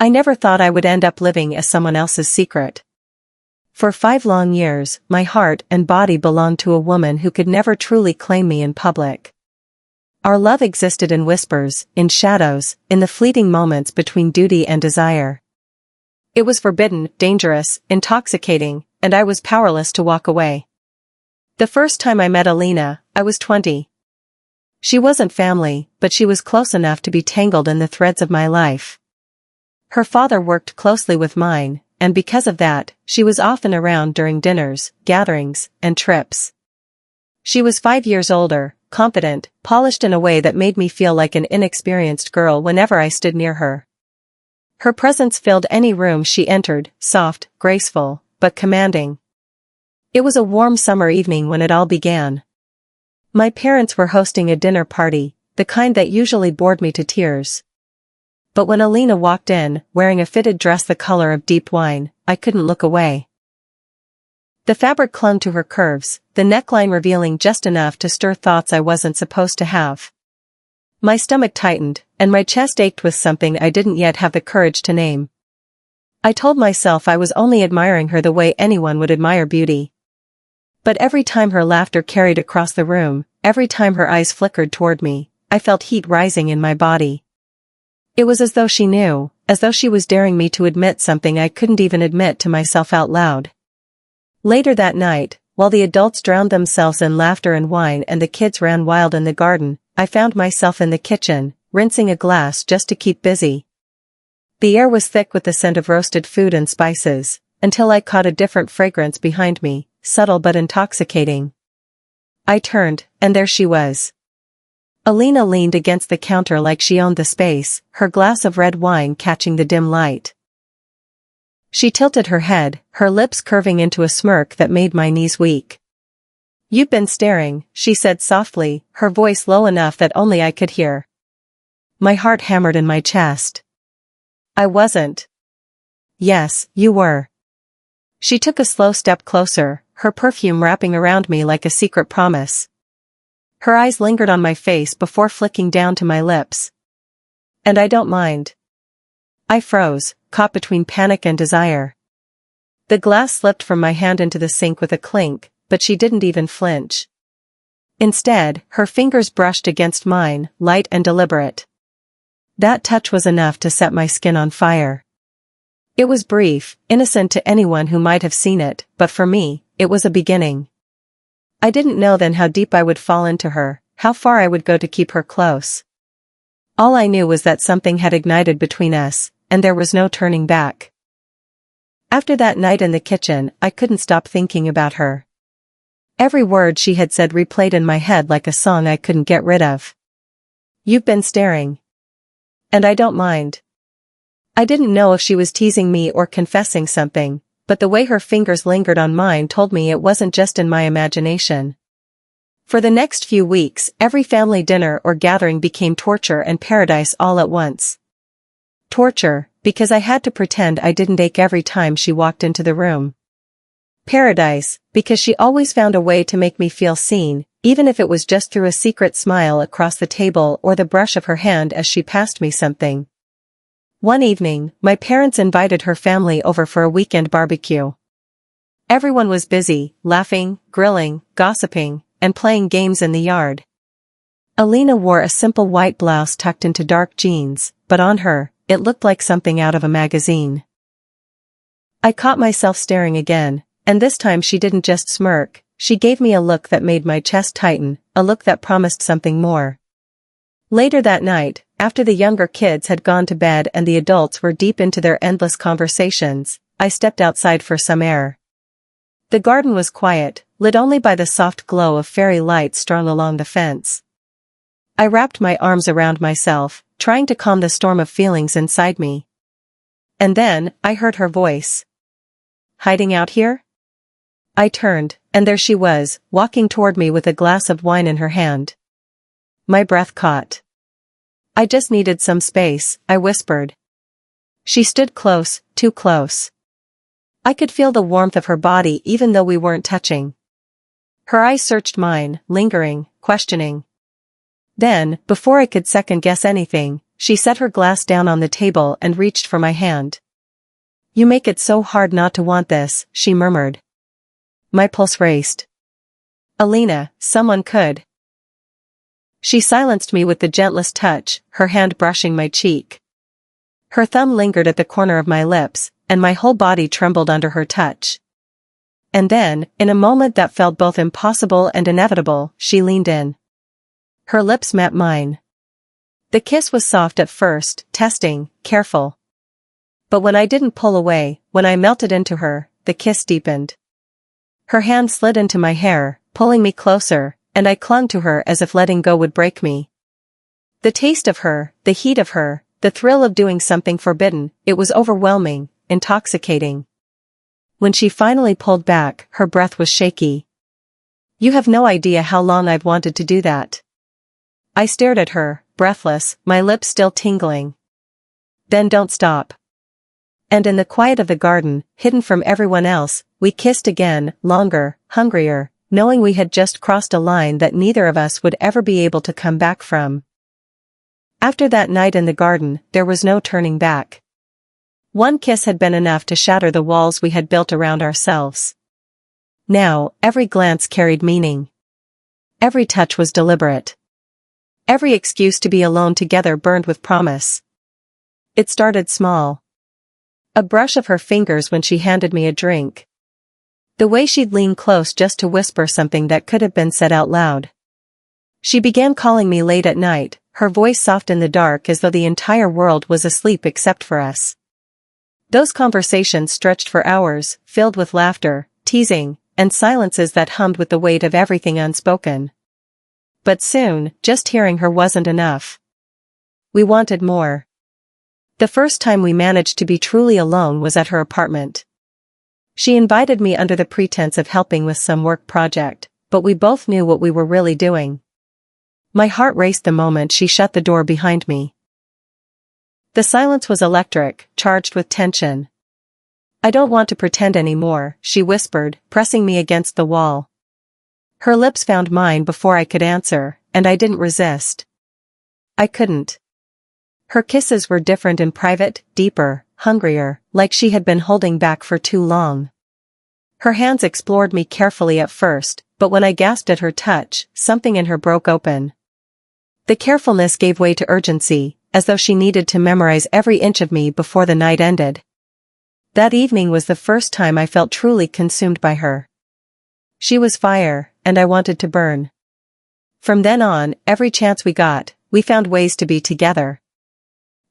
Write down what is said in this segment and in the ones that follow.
I never thought I would end up living as someone else's secret. For 5 long years, my heart and body belonged to a woman who could never truly claim me in public. Our love existed in whispers, in shadows, in the fleeting moments between duty and desire. It was forbidden, dangerous, intoxicating, and I was powerless to walk away. The first time I met Alina, I was 20. She wasn't family, but she was close enough to be tangled in the threads of my life. Her father worked closely with mine, and because of that, she was often around during dinners, gatherings, and trips. She was 5 years older, confident, polished in a way that made me feel like an inexperienced girl whenever I stood near her. Her presence filled any room she entered, soft, graceful, but commanding. It was a warm summer evening when it all began. My parents were hosting a dinner party, the kind that usually bored me to tears. But when Alina walked in, wearing a fitted dress the color of deep wine, I couldn't look away. The fabric clung to her curves, the neckline revealing just enough to stir thoughts I wasn't supposed to have. My stomach tightened, and my chest ached with something I didn't yet have the courage to name. I told myself I was only admiring her the way anyone would admire beauty. But every time her laughter carried across the room, every time her eyes flickered toward me, I felt heat rising in my body. It was as though she knew, as though she was daring me to admit something I couldn't even admit to myself out loud. Later that night, while the adults drowned themselves in laughter and wine and the kids ran wild in the garden, I found myself in the kitchen, rinsing a glass just to keep busy. The air was thick with the scent of roasted food and spices, until I caught a different fragrance behind me, subtle but intoxicating. I turned, and there she was. Alina leaned against the counter like she owned the space, her glass of red wine catching the dim light. She tilted her head, her lips curving into a smirk that made my knees weak. "You've been staring," she said softly, her voice low enough that only I could hear. My heart hammered in my chest. "I wasn't." "Yes, you were." She took a slow step closer, her perfume wrapping around me like a secret promise. Her eyes lingered on my face before flicking down to my lips. "And I don't mind." I froze, caught between panic and desire. The glass slipped from my hand into the sink with a clink, but she didn't even flinch. Instead, her fingers brushed against mine, light and deliberate. That touch was enough to set my skin on fire. It was brief, innocent to anyone who might have seen it, but for me, it was a beginning. I didn't know then how deep I would fall into her, how far I would go to keep her close. All I knew was that something had ignited between us, and there was no turning back. After that night in the kitchen, I couldn't stop thinking about her. Every word she had said replayed in my head like a song I couldn't get rid of. "You've been staring. And I don't mind." I didn't know if she was teasing me or confessing something, but the way her fingers lingered on mine told me it wasn't just in my imagination. For the next few weeks, every family dinner or gathering became torture and paradise all at once. Torture, because I had to pretend I didn't ache every time she walked into the room. Paradise, because she always found a way to make me feel seen, even if it was just through a secret smile across the table or the brush of her hand as she passed me something. One evening, my parents invited her family over for a weekend barbecue. Everyone was busy, laughing, grilling, gossiping, and playing games in the yard. Alina wore a simple white blouse tucked into dark jeans, but on her, it looked like something out of a magazine. I caught myself staring again, and this time she didn't just smirk, she gave me a look that made my chest tighten, a look that promised something more. Later that night, after the younger kids had gone to bed and the adults were deep into their endless conversations, I stepped outside for some air. The garden was quiet, lit only by the soft glow of fairy lights strung along the fence. I wrapped my arms around myself, trying to calm the storm of feelings inside me. And then, I heard her voice. "Hiding out here?" I turned, and there she was, walking toward me with a glass of wine in her hand. My breath caught. "I just needed some space," I whispered. She stood close, too close. I could feel the warmth of her body even though we weren't touching. Her eyes searched mine, lingering, questioning. Then, before I could second-guess anything, she set her glass down on the table and reached for my hand. "You make it so hard not to want this," she murmured. My pulse raced. "Alina, someone could." She silenced me with the gentlest touch, her hand brushing my cheek. Her thumb lingered at the corner of my lips, and my whole body trembled under her touch. And then, in a moment that felt both impossible and inevitable, she leaned in. Her lips met mine. The kiss was soft at first, testing, careful. But when I didn't pull away, when I melted into her, the kiss deepened. Her hand slid into my hair, pulling me closer, and I clung to her as if letting go would break me. The taste of her, the heat of her, the thrill of doing something forbidden, it was overwhelming, intoxicating. When she finally pulled back, her breath was shaky. "You have no idea how long I've wanted to do that." I stared at her, breathless, my lips still tingling. "Then don't stop." And in the quiet of the garden, hidden from everyone else, we kissed again, longer, hungrier, knowing we had just crossed a line that neither of us would ever be able to come back from. After that night in the garden, there was no turning back. One kiss had been enough to shatter the walls we had built around ourselves. Now, every glance carried meaning. Every touch was deliberate. Every excuse to be alone together burned with promise. It started small. A brush of her fingers when she handed me a drink. The way she'd lean close just to whisper something that could have been said out loud. She began calling me late at night, her voice soft in the dark as though the entire world was asleep except for us. Those conversations stretched for hours, filled with laughter, teasing, and silences that hummed with the weight of everything unspoken. But soon, just hearing her wasn't enough. We wanted more. The first time we managed to be truly alone was at her apartment. She invited me under the pretense of helping with some work project, but we both knew what we were really doing. My heart raced the moment she shut the door behind me. The silence was electric, charged with tension. "I don't want to pretend anymore," she whispered, pressing me against the wall. Her lips found mine before I could answer, and I didn't resist. I couldn't. Her kisses were different in private, deeper, hungrier, like she had been holding back for too long. Her hands explored me carefully at first, but when I gasped at her touch, something in her broke open. The carefulness gave way to urgency, as though she needed to memorize every inch of me before the night ended. That evening was the first time I felt truly consumed by her. She was fire, and I wanted to burn. From then on, every chance we got, we found ways to be together.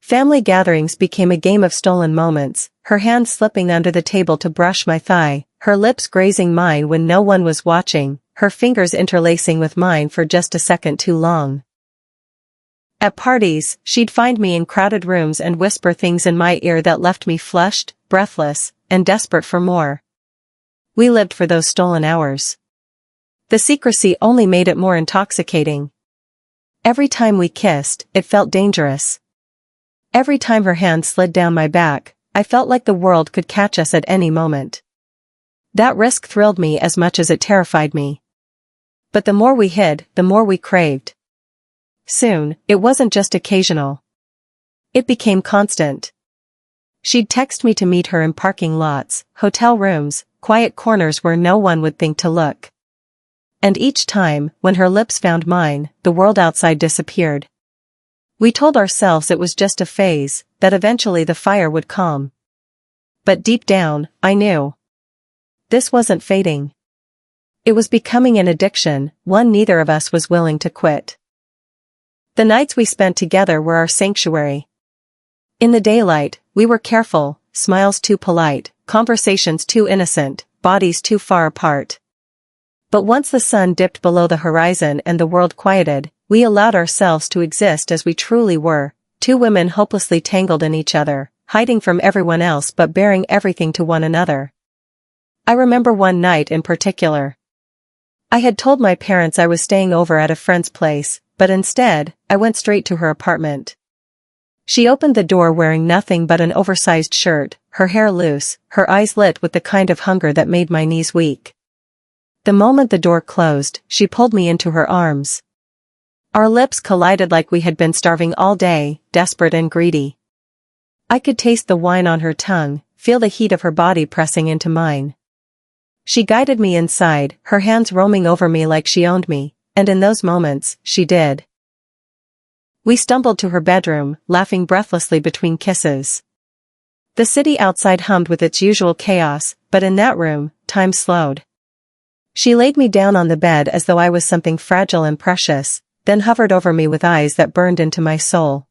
Family gatherings became a game of stolen moments, her hand slipping under the table to brush my thigh, her lips grazing mine when no one was watching, her fingers interlacing with mine for just a second too long. At parties, she'd find me in crowded rooms and whisper things in my ear that left me flushed, breathless, and desperate for more. We lived for those stolen hours. The secrecy only made it more intoxicating. Every time we kissed, it felt dangerous. Every time her hand slid down my back, I felt like the world could catch us at any moment. That risk thrilled me as much as it terrified me. But the more we hid, the more we craved. Soon, it wasn't just occasional. It became constant. She'd text me to meet her in parking lots, hotel rooms, quiet corners where no one would think to look. And each time, when her lips found mine, the world outside disappeared. We told ourselves it was just a phase, that eventually the fire would calm. But deep down, I knew. This wasn't fading. It was becoming an addiction, one neither of us was willing to quit. The nights we spent together were our sanctuary. In the daylight, we were careful, smiles too polite, conversations too innocent, bodies too far apart. But once the sun dipped below the horizon and the world quieted, we allowed ourselves to exist as we truly were, two women hopelessly tangled in each other, hiding from everyone else but bearing everything to one another. I remember one night in particular. I had told my parents I was staying over at a friend's place, but instead, I went straight to her apartment. She opened the door wearing nothing but an oversized shirt, her hair loose, her eyes lit with the kind of hunger that made my knees weak. The moment the door closed, she pulled me into her arms. Our lips collided like we had been starving all day, desperate and greedy. I could taste the wine on her tongue, feel the heat of her body pressing into mine. She guided me inside, her hands roaming over me like she owned me, and in those moments, she did. We stumbled to her bedroom, laughing breathlessly between kisses. The city outside hummed with its usual chaos, but in that room, time slowed. She laid me down on the bed as though I was something fragile and precious, then hovered over me with eyes that burned into my soul.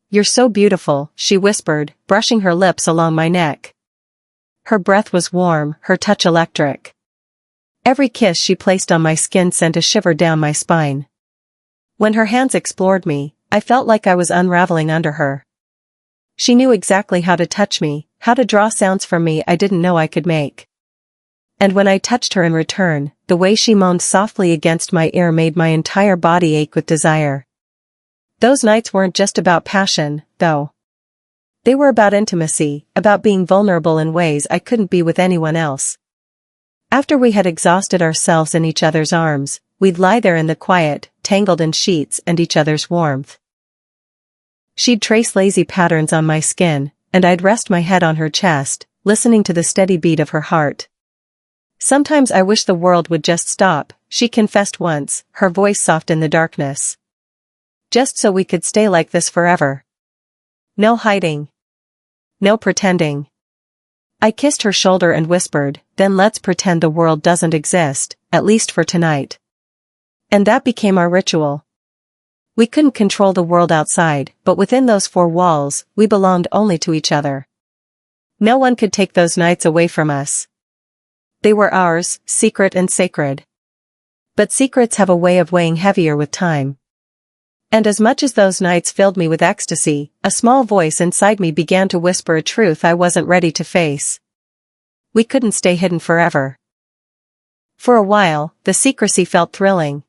"You're so beautiful," she whispered, brushing her lips along my neck. Her breath was warm, her touch electric. Every kiss she placed on my skin sent a shiver down my spine. When her hands explored me, I felt like I was unraveling under her. She knew exactly how to touch me, how to draw sounds from me I didn't know I could make. And when I touched her in return, the way she moaned softly against my ear made my entire body ache with desire. Those nights weren't just about passion, though. They were about intimacy, about being vulnerable in ways I couldn't be with anyone else. After we had exhausted ourselves in each other's arms, we'd lie there in the quiet, tangled in sheets and each other's warmth. She'd trace lazy patterns on my skin, and I'd rest my head on her chest, listening to the steady beat of her heart. "Sometimes I wish the world would just stop," she confessed once, her voice soft in the darkness. "Just so we could stay like this forever. No hiding. No pretending." I kissed her shoulder and whispered, "Then let's pretend the world doesn't exist, at least for tonight." And that became our ritual. We couldn't control the world outside, but within those four walls, we belonged only to each other. No one could take those nights away from us. They were ours, secret and sacred. But secrets have a way of weighing heavier with time. And as much as those nights filled me with ecstasy, a small voice inside me began to whisper a truth I wasn't ready to face. We couldn't stay hidden forever. For a while, the secrecy felt thrilling.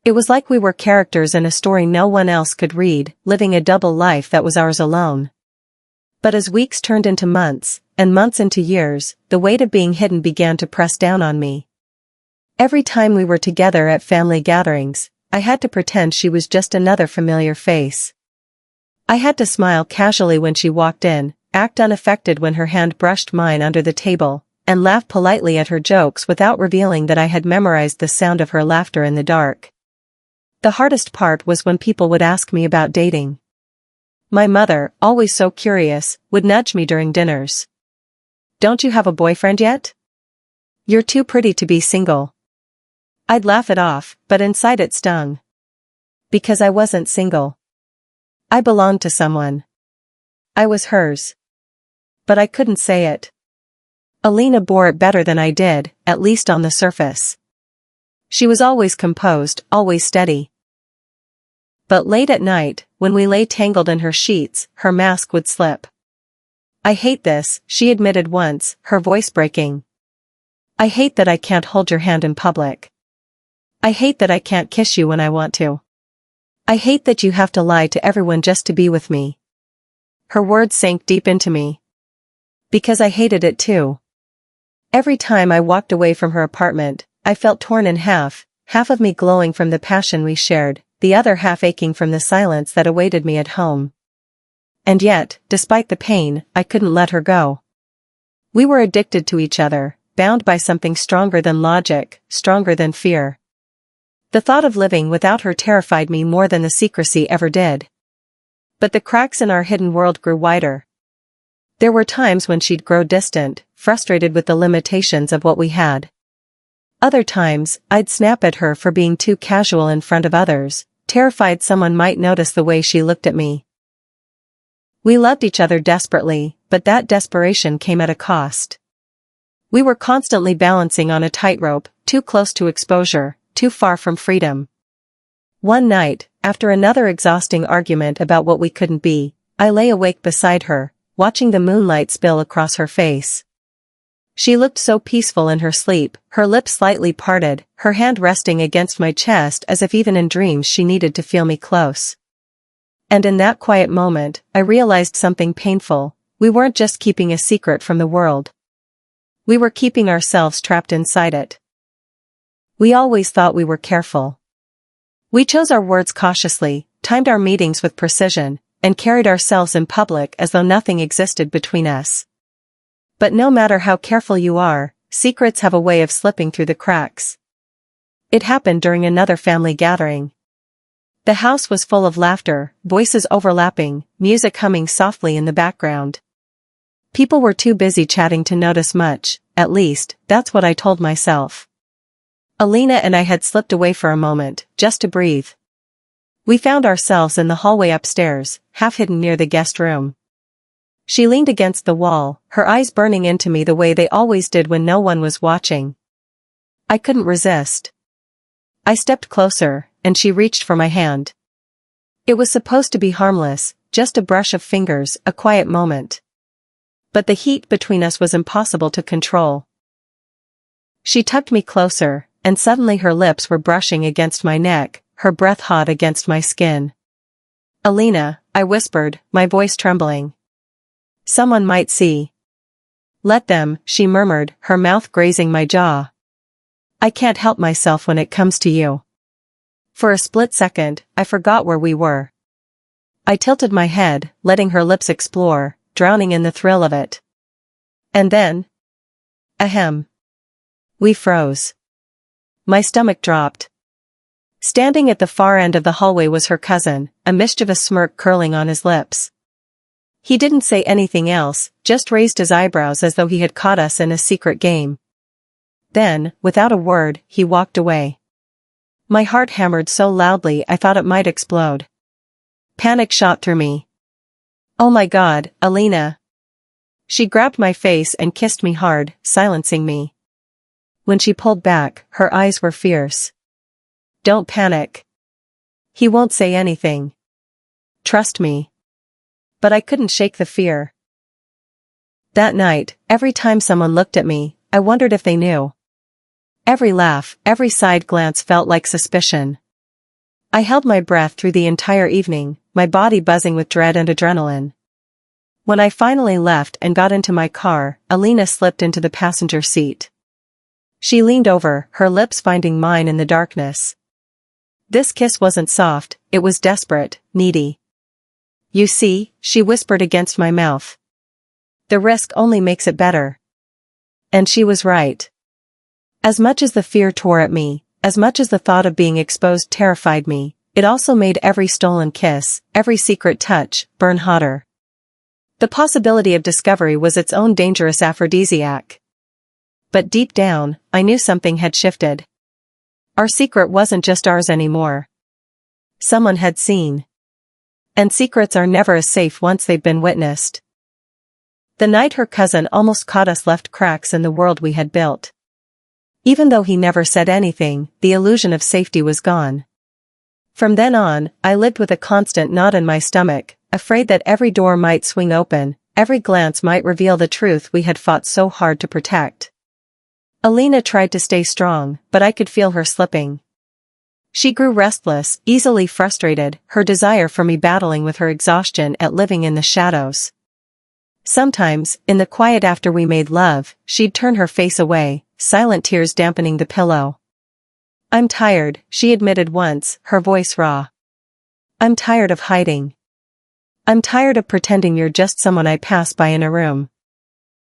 It was like we were characters in a story no one else could read, living a double life that was ours alone. But as weeks turned into months, and months into years, the weight of being hidden began to press down on me. Every time we were together at family gatherings, I had to pretend she was just another familiar face. I had to smile casually when she walked in, act unaffected when her hand brushed mine under the table, and laugh politely at her jokes without revealing that I had memorized the sound of her laughter in the dark. The hardest part was when people would ask me about dating. My mother, always so curious, would nudge me during dinners. "Don't you have a boyfriend yet? You're too pretty to be single." I'd laugh it off, but inside it stung. Because I wasn't single. I belonged to someone. I was hers. But I couldn't say it. Alina bore it better than I did, at least on the surface. She was always composed, always steady. But late at night, when we lay tangled in her sheets, her mask would slip. "I hate this," she admitted once, her voice breaking. "I hate that I can't hold your hand in public. I hate that I can't kiss you when I want to. I hate that you have to lie to everyone just to be with me." Her words sank deep into me. Because I hated it too. Every time I walked away from her apartment, I felt torn in half, half of me glowing from the passion we shared, the other half aching from the silence that awaited me at home. And yet, despite the pain, I couldn't let her go. We were addicted to each other, bound by something stronger than logic, stronger than fear. The thought of living without her terrified me more than the secrecy ever did. But the cracks in our hidden world grew wider. There were times when she'd grow distant, frustrated with the limitations of what we had. Other times, I'd snap at her for being too casual in front of others, terrified someone might notice the way she looked at me. We loved each other desperately, but that desperation came at a cost. We were constantly balancing on a tightrope, too close to exposure, too far from freedom. One night, after another exhausting argument about what we couldn't be, I lay awake beside her, watching the moonlight spill across her face. She looked so peaceful in her sleep, her lips slightly parted, her hand resting against my chest as if even in dreams she needed to feel me close. And in that quiet moment, I realized something painful. We weren't just keeping a secret from the world. We were keeping ourselves trapped inside it. We always thought we were careful. We chose our words cautiously, timed our meetings with precision, and carried ourselves in public as though nothing existed between us. But no matter how careful you are, secrets have a way of slipping through the cracks. It happened during another family gathering. The house was full of laughter, voices overlapping, music humming softly in the background. People were too busy chatting to notice much, at least, that's what I told myself. Alina and I had slipped away for a moment, just to breathe. We found ourselves in the hallway upstairs, half hidden near the guest room. She leaned against the wall, her eyes burning into me the way they always did when no one was watching. I couldn't resist. I stepped closer, and she reached for my hand. It was supposed to be harmless, just a brush of fingers, a quiet moment. But the heat between us was impossible to control. She tugged me closer, and suddenly her lips were brushing against my neck, her breath hot against my skin. "Alina," I whispered, my voice trembling. "Someone might see." "Let them," she murmured, her mouth grazing my jaw. "I can't help myself when it comes to you." For a split second, I forgot where we were. I tilted my head, letting her lips explore, drowning in the thrill of it. And then... ahem. We froze. My stomach dropped. Standing at the far end of the hallway was her cousin, a mischievous smirk curling on his lips. He didn't say anything else, just raised his eyebrows as though he had caught us in a secret game. Then, without a word, he walked away. My heart hammered so loudly I thought it might explode. Panic shot through me. "Oh my God, Alina." She grabbed my face and kissed me hard, silencing me. When she pulled back, her eyes were fierce. "Don't panic. He won't say anything. Trust me." But I couldn't shake the fear. That night, every time someone looked at me, I wondered if they knew. Every laugh, every side glance felt like suspicion. I held my breath through the entire evening, my body buzzing with dread and adrenaline. When I finally left and got into my car, Alina slipped into the passenger seat. She leaned over, her lips finding mine in the darkness. This kiss wasn't soft, it was desperate, needy. "You see," she whispered against my mouth. "The risk only makes it better." And she was right. As much as the fear tore at me, as much as the thought of being exposed terrified me, it also made every stolen kiss, every secret touch, burn hotter. The possibility of discovery was its own dangerous aphrodisiac. But deep down, I knew something had shifted. Our secret wasn't just ours anymore. Someone had seen. And secrets are never as safe once they've been witnessed. The night her cousin almost caught us left cracks in the world we had built. Even though he never said anything, the illusion of safety was gone. From then on, I lived with a constant knot in my stomach, afraid that every door might swing open, every glance might reveal the truth we had fought so hard to protect. Alina tried to stay strong, but I could feel her slipping. She grew restless, easily frustrated, her desire for me battling with her exhaustion at living in the shadows. Sometimes, in the quiet after we made love, she'd turn her face away, silent tears dampening the pillow. "I'm tired," she admitted once, her voice raw. "I'm tired of hiding. I'm tired of pretending you're just someone I pass by in a room."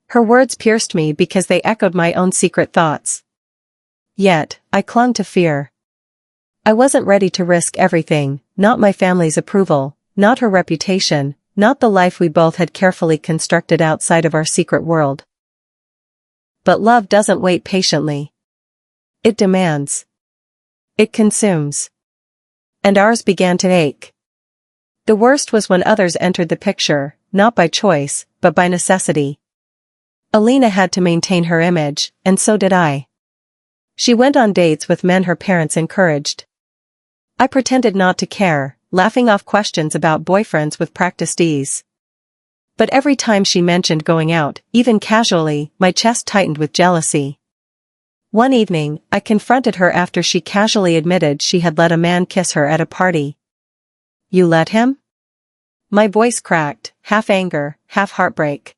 Her words pierced me because they echoed my own secret thoughts. Yet, I clung to fear. I wasn't ready to risk everything, not my family's approval, not her reputation, not the life we both had carefully constructed outside of our secret world. But love doesn't wait patiently. It demands. It consumes. And ours began to ache. The worst was when others entered the picture, not by choice, but by necessity. Alina had to maintain her image, and so did I. She went on dates with men her parents encouraged. I pretended not to care, laughing off questions about boyfriends with practiced ease. But every time she mentioned going out, even casually, my chest tightened with jealousy. One evening, I confronted her after she casually admitted she had let a man kiss her at a party. "You let him?" My voice cracked, half anger, half heartbreak.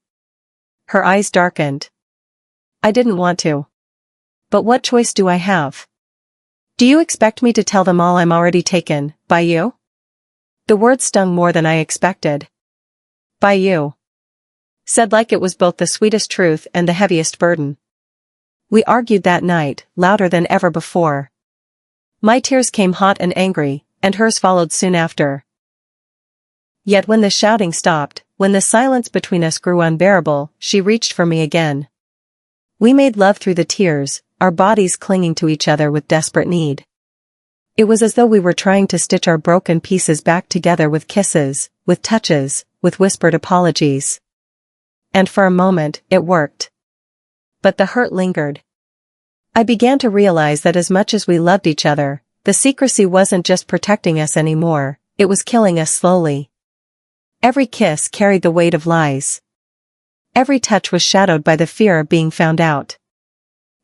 Her eyes darkened. "I didn't want to. But what choice do I have? Do you expect me to tell them all I'm already taken, by you? The words stung more than I expected. By you. Said like it was both the sweetest truth and the heaviest burden. We argued that night, louder than ever before. My tears came hot and angry, and hers followed soon after. Yet when the shouting stopped, when the silence between us grew unbearable, she reached for me again. We made love through the tears, our bodies clinging to each other with desperate need. It was as though we were trying to stitch our broken pieces back together with kisses, with touches, with whispered apologies. And for a moment, it worked. But the hurt lingered. I began to realize that as much as we loved each other, the secrecy wasn't just protecting us anymore, it was killing us slowly. Every kiss carried the weight of lies. Every touch was shadowed by the fear of being found out.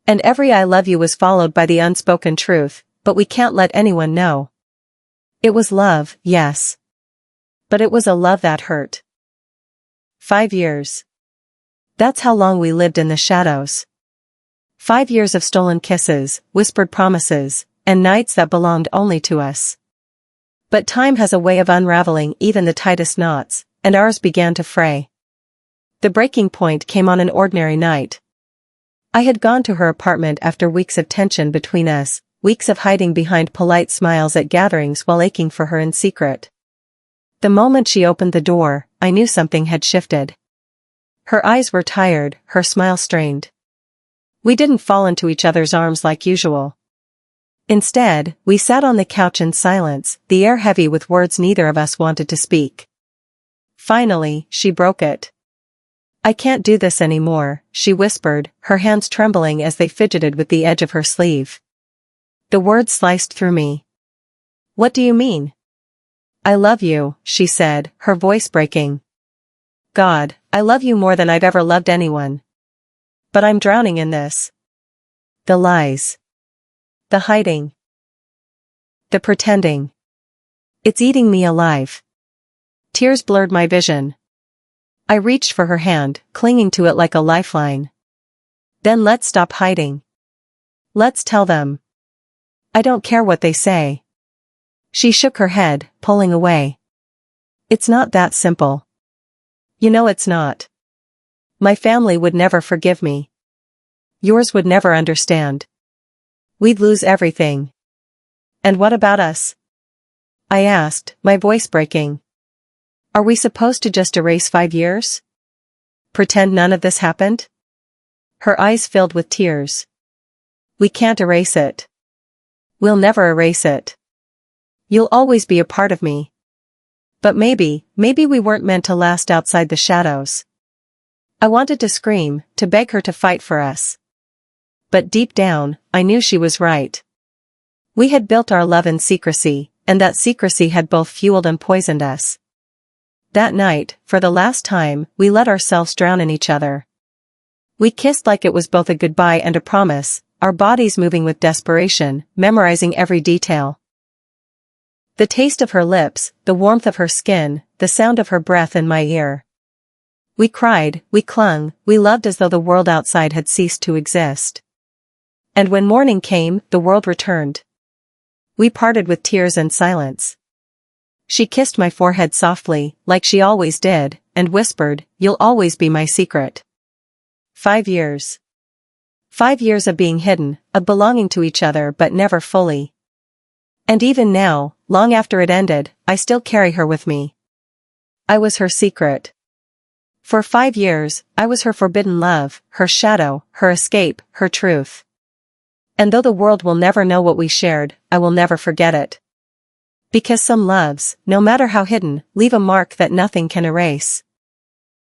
And every I love you was followed by the unspoken truth, but we can't let anyone know. It was love, yes. But it was a love that hurt. 5 years. That's how long we lived in the shadows. 5 years of stolen kisses, whispered promises, and nights that belonged only to us. But time has a way of unraveling even the tightest knots, and ours began to fray. The breaking point came on an ordinary night. I had gone to her apartment after weeks of tension between us, weeks of hiding behind polite smiles at gatherings while aching for her in secret. The moment she opened the door, I knew something had shifted. Her eyes were tired, her smile strained. We didn't fall into each other's arms like usual. Instead, we sat on the couch in silence, the air heavy with words neither of us wanted to speak. Finally, she broke it. I can't do this anymore, she whispered, her hands trembling as they fidgeted with the edge of her sleeve. The words sliced through me. What do you mean? I love you, she said, her voice breaking. God, I love you more than I've ever loved anyone. But I'm drowning in this. The lies. The hiding. The pretending. It's eating me alive. Tears blurred my vision. I reached for her hand, clinging to it like a lifeline. Then let's stop hiding. Let's tell them. I don't care what they say. She shook her head, pulling away. It's not that simple. You know it's not. My family would never forgive me. Yours would never understand. We'd lose everything. And what about us? I asked, my voice breaking. Are we supposed to just erase 5 years? Pretend none of this happened? Her eyes filled with tears. We can't erase it. We'll never erase it. You'll always be a part of me. But maybe we weren't meant to last outside the shadows. I wanted to scream, to beg her to fight for us. But deep down, I knew she was right. We had built our love in secrecy, and that secrecy had both fueled and poisoned us. That night, for the last time, we let ourselves drown in each other. We kissed like it was both a goodbye and a promise, our bodies moving with desperation, memorizing every detail. The taste of her lips, the warmth of her skin, the sound of her breath in my ear. We cried, we clung, we loved as though the world outside had ceased to exist. And when morning came, the world returned. We parted with tears and silence. She kissed my forehead softly, like she always did, and whispered, "You'll always be my secret." 5 years. 5 years of being hidden, of belonging to each other but never fully. And even now, long after it ended, I still carry her with me. I was her secret. For 5 years, I was her forbidden love, her shadow, her escape, her truth. And though the world will never know what we shared, I will never forget it. Because some loves, no matter how hidden, leave a mark that nothing can erase.